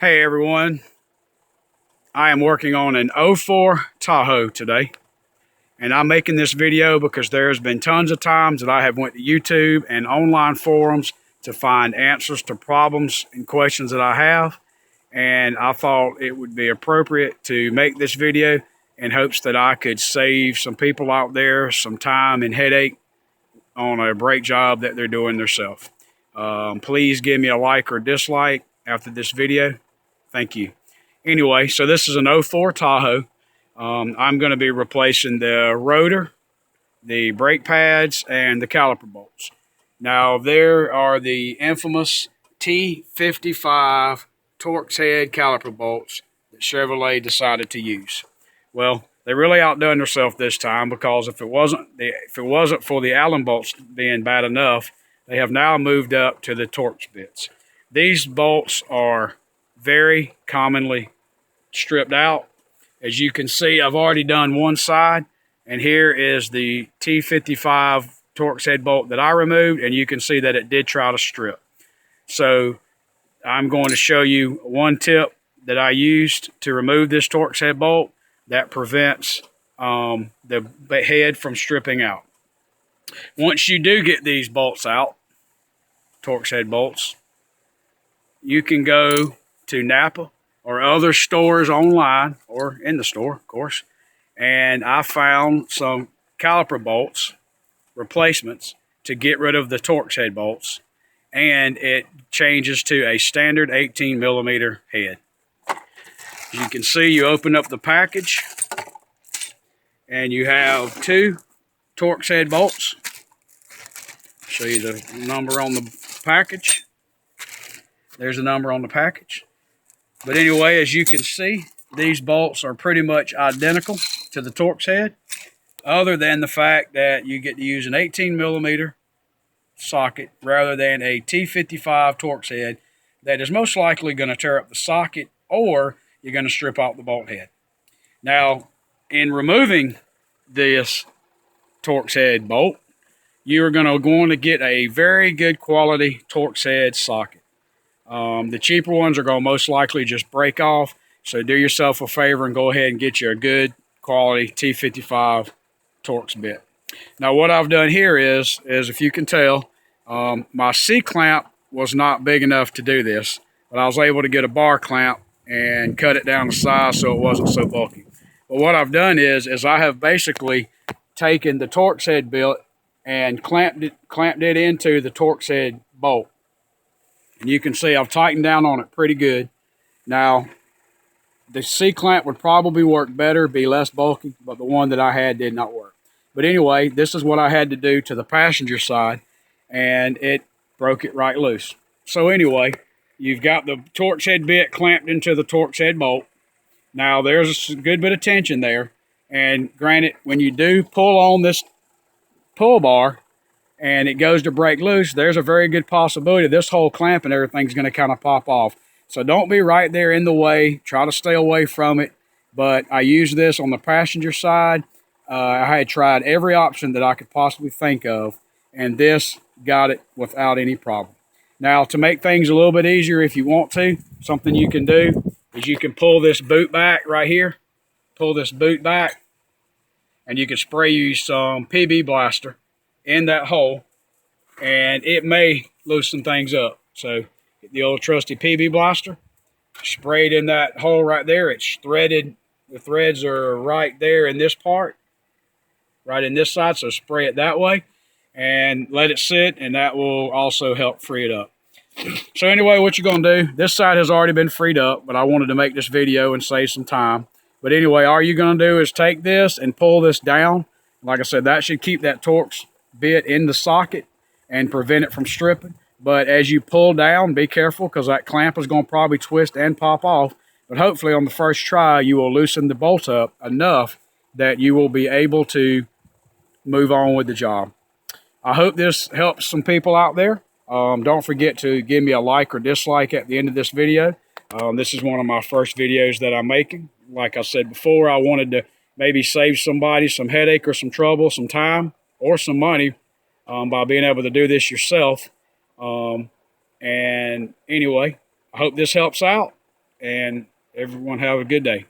Hey everyone, I am working on an '04 Tahoe today, and I'm making this video because there's been tons of times that I have went to YouTube and online forums to find answers to problems and questions that I have, and I thought it would be appropriate to make this video in hopes that I could save some people out there some time and headache on a brake job that they're doing themselves. Please give me a like or dislike after this video. Thank you. Anyway, so this is an '04 Tahoe. I'm going to be replacing the rotor, the brake pads, and the caliper bolts. Now, there are the infamous T55 Torx head caliper bolts that Chevrolet decided to use. Well, they really outdone themselves this time, because if it wasn't for the Allen bolts being bad enough, they have now moved up to the Torx bits. These bolts are very commonly stripped out. As you can see, I've already done one side, and here is the T55 Torx head bolt that I removed, and you can see that it did try to strip. So I'm going to show you one tip that I used to remove this Torx head bolt that prevents the head from stripping out. Once you do get these bolts out, Torx head bolts, you can go to Napa or other stores online, or in the store, of course, and I found some caliper bolts replacements to get rid of the Torx head bolts, and it changes to a standard 18mm head. As you can see, you open up the package and you have two Torx head bolts. Show you the number on the package. There's a number on the package. But anyway, as you can see, these bolts are pretty much identical to the Torx head, other than the fact that you get to use an 18mm socket rather than a T55 Torx head that is most likely going to tear up the socket, or you're going to strip out the bolt head. Now, in removing this Torx head bolt, you are going to get a very good quality Torx head socket. The cheaper ones are going to most likely just break off, so do yourself a favor and go ahead and get you a good quality T55 Torx bit. Now, what I've done here is if you can tell, my C-clamp was not big enough to do this, but I was able to get a bar clamp and cut it down to size so it wasn't so bulky. But what I've done is I have basically taken the Torx head bit and clamped it into the Torx head bolt. And you can see I've tightened down on it pretty good. Now, the C-clamp would probably work better, be less bulky, but the one that I had did not work. But anyway, this is what I had to do to the passenger side, and it broke it right loose. So anyway, you've got the Torx head bit clamped into the Torx head bolt. Now, there's a good bit of tension there. And granted, when you do pull on this pull bar, and it goes to break loose, there's a very good possibility this whole clamp and everything's going to kind of pop off. So don't be right there in the way. Try to stay away from it. But I used this on the passenger side. I had tried every option that I could possibly think of, and this got it without any problem. Now, to make things a little bit easier, if you want to, something you can do is you can pull this boot back right here. Pull this boot back, and you can spray you some PB Blaster in that hole, and it may loosen things up. So get the old trusty PB Blaster, spray it in that hole right there. It's threaded. The threads are right there in this part, right in this side, so spray it that way and let it sit, and that will also help free it up. So anyway, what you're going to do, this side has already been freed up, but I wanted to make this video and save some time. But anyway, all you're going to do is take this and pull this down. Like I said, that should keep that Torx bit in the socket and prevent it from stripping. But as you pull down, be careful, because that clamp is going to probably twist and pop off. But hopefully on the first try, you will loosen the bolt up enough that you will be able to move on with the job. I hope this helps some people out there. Don't forget to give me a like or dislike at the end of this video. This is one of my first videos that I'm making. Like I said before, I wanted to maybe save somebody some headache or some trouble, some time, or some money by being able to do this yourself. And anyway, I hope this helps out, and everyone have a good day.